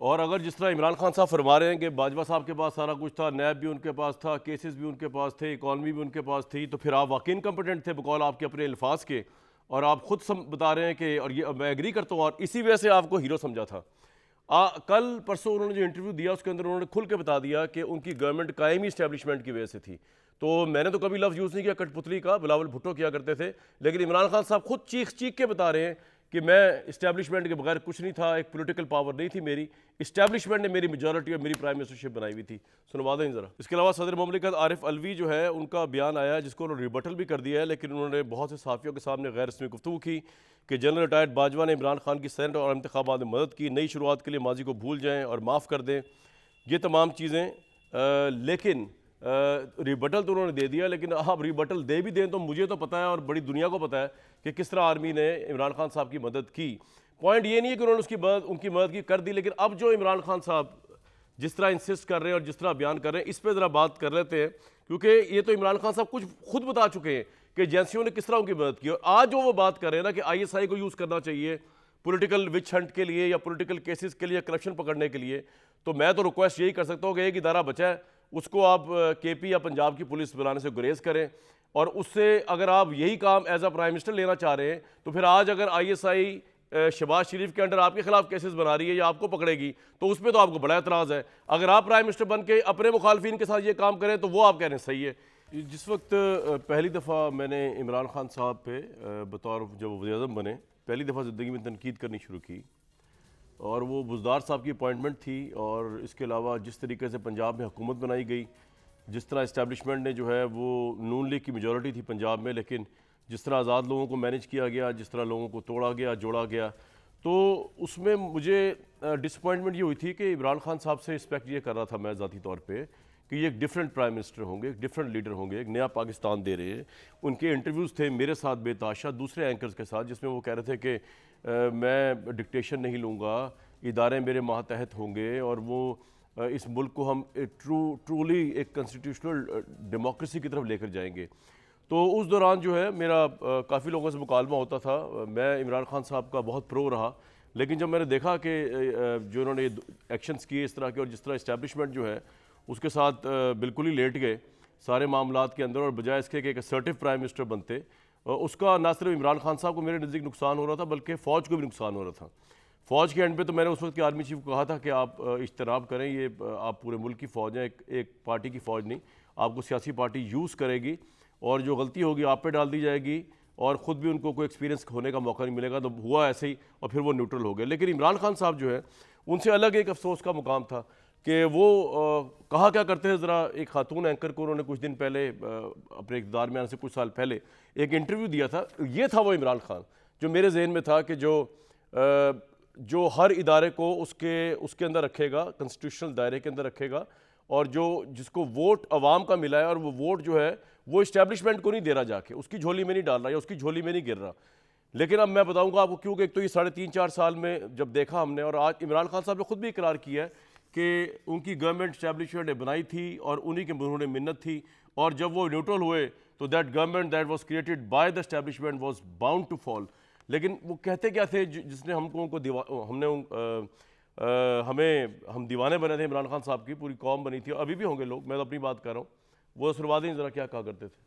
और अगर जिस तरह इमरान खान साहब फरमा रहे हैं कि बाजवा साहब के पास सारा कुछ था, नैब भी उनके पास था, केसेस भी उनके पास थे, इकॉनमी भी उनके पास थी, तो फिर आप वाकई इनकम्पिटेंट थे बकौल आपके अपने अल्फाज के। और आप खुद बता रहे हैं कि, और ये मैं एग्री करता हूँ, और इसी वजह से आपको हीरो समझा था। कल परसों उन्होंने जो इंटरव्यू दिया उसके अंदर उन्होंने खुल के बता दिया कि उनकी गवर्नमेंट कायमी इस्टेब्लिशमेंट की वजह से थी। तो मैंने तो कभी लफ्ज़ यूज़ नहीं किया कठपुतली का, बिलावल भुट्टो किया करते थे, लेकिन इमरान खान साहब खुद चीख चीख के बता रहे हैं कि मैं इस्टेब्लिशमेंट के बगैर कुछ नहीं था, एक पॉलिटिकल पावर नहीं थी मेरी, इस्टेब्लिशमेंट ने मेरी मेजॉरिटी और मेरी प्राइम मिनिस्टरशिप बनाई हुई थी। सुनवा दें ज़रा। इसके अलावा सदर मुमलिकत आरिफ अलवी जो है उनका बयान आया है जिसको उन्होंने रिबटल भी कर दिया है, लेकिन उन्होंने बहुत से सहाफ़ियों के सामने गैर रस्मी गुफ्तगू की कि जनरल रिटायर्ड बाजवा ने इमरान खान की सेनेट और इंतखाबात में मदद की, नई शुरुआत के लिए माजी को भूल जाएँ और माफ़ कर दें, ये तमाम चीज़ें। लेकिन रिबटल तो उन्होंने दे दिया, लेकिन आप रिबटल दे भी दें तो मुझे तो पता है और बड़ी दुनिया को पता है कि किस तरह आर्मी ने इमरान खान साहब की मदद की। पॉइंट ये नहीं है कि उन्होंने उनकी मदद की कर दी, लेकिन अब जो इमरान खान साहब जिस तरह इंसिस्ट कर रहे हैं और जिस तरह बयान कर रहे हैं, इस पर ज़रा बात कर लेते हैं, क्योंकि ये तो इमरान खान साहब कुछ खुद बता चुके हैं कि एजेंसियों ने किस तरह उनकी मदद की। और आज जो वो बात कर रहे हैं ना कि ISI को यूज़ करना चाहिए पॉलिटिकल विच हंट के लिए या पॉलिटिकल केसेस के लिए, करप्शन पकड़ने के लिए, तो मैं तो रिक्वेस्ट यही कर सकता हूँ कि एक इदारा बचा है उसको आप KP या पंजाब की पुलिस बनाने से गुरेज करें। और उससे अगर आप यही काम एज अ प्राइम मिनिस्टर लेना चाह रहे हैं तो फिर आज अगर ISI शहबाज शरीफ के अंडर आपके खिलाफ केसेस बना रही है या आपको पकड़ेगी तो उसमें तो आपको बड़ा एतराज़ है। अगर आप प्राइम मिनिस्टर बन के अपने मुखालफिन के साथ ये काम करें तो वो आप कह रहे हैं सही है। जिस वक्त पहली दफ़ा मैंने इमरान खान साहब पे बतौर जब वज़ीर-ए-आज़म बने पहली दफ़ा ज़िंदगी में तनकीद करनी शुरू की, और वो बुज़दार साहब की अपॉइंटमेंट थी, और इसके अलावा जिस तरीके से पंजाब में हुकूमत बनाई गई, जिस तरह इस्टेब्लिशमेंट ने जो है वो नून लीग की मेजॉरिटी थी पंजाब में, लेकिन जिस तरह आज़ाद लोगों को मैनेज किया गया, जिस तरह लोगों को तोड़ा गया जोड़ा गया, तो उसमें मुझे डिसअपॉइंटमेंट ये हुई थी कि इमरान खान साहब से रिस्पेक्ट ये कर रहा था मैं ज़ाती तौर पे कि ये एक डिफरेंट प्राइम मिनिस्टर होंगे, एक डिफरेंट लीडर होंगे, एक नया पाकिस्तान दे रहे हैं। उनके इंटरव्यूज़ थे मेरे साथ बेताशा दूसरे एंकर्स के साथ, जिसमें वो कह रहे थे कि मैं डिक्टेशन नहीं लूँगा, इदारे मेरे मातहत होंगे, और वो इस मुल्क को हम ट्रूली एक कॉन्स्टिट्यूशनल डेमोक्रेसी की तरफ लेकर जाएंगे। तो उस दौरान जो है मेरा काफ़ी लोगों से मुकालमा होता था, मैं इमरान खान साहब का बहुत प्रो रहा, लेकिन जब मैंने देखा कि जो इन्होंने एक्शंस किए इस तरह के और जिस तरह इस्टेब्लिशमेंट जो है उसके साथ बिल्कुल ही लेट गए सारे मामलात के अंदर, और बजाय इसके कि एक असर्टिव प्राइम मिनिस्टर बनते, उसका ना सिर्फ इमरान खान साहब को मेरे नज़दीक नुकसान हो रहा था बल्कि फ़ौज को भी नुकसान हो रहा था। फ़ौज के एंड पे तो मैंने उस वक्त के आर्मी चीफ को कहा था कि आप इज्तनाब करें, ये आप पूरे मुल्क की फ़ौज है, एक पार्टी की फ़ौज नहीं, आपको सियासी पार्टी यूज़ करेगी और जो गलती होगी आप पे डाल दी जाएगी, और ख़ुद भी उनको कोई एक्सपीरियंस होने का मौका नहीं मिलेगा। तो हुआ ऐसे ही, और फिर वो न्यूट्रल हो गए। लेकिन इमरान खान साहब जो है उनसे अलग एक अफसोस का मुकाम था कि वो कहा क्या करते हैं, ज़रा एक खातून एंकर को उन्होंने कुछ दिन पहले अपने इक़्तिदार में आने से कुछ साल पहले एक इंटरव्यू दिया था, ये था वो इमरान खान जो मेरे जहन में था कि जो हर इदारे को उसके अंदर रखेगा, कॉन्स्टिट्यूशनल दायरे के अंदर रखेगा, और जिसको वोट अवाम का मिला है और वो वोट जो है वो इस्टेब्लिशमेंट को नहीं दे रहा, जाके उसकी झोली में नहीं डाल रहा या उसकी झोली में नहीं गिर रहा। लेकिन अब मैं बताऊंगा आपको क्यों, कि एक तो ये 3.5-4 साल में जब देखा हमने, और आज इमरान खान साहब ने खुद भी इकरार किया है कि उनकी गवर्नमेंट इस्टेब्लिशमेंट ने बनाई थी और उन्हीं के उन्होंने मिन्नत थी, और जब वो न्यूट्रल हुए तो that government that was created by the establishment was bound to fall. लेकिन वो कहते क्या थे जिसने हम दीवाने बने थे इमरान खान साहब की, पूरी कौम बनी थी, अभी भी होंगे लोग, मैं तो अपनी बात कर रहा हूँ, वो सुनवा दें ज़रा क्या कहा करते थे।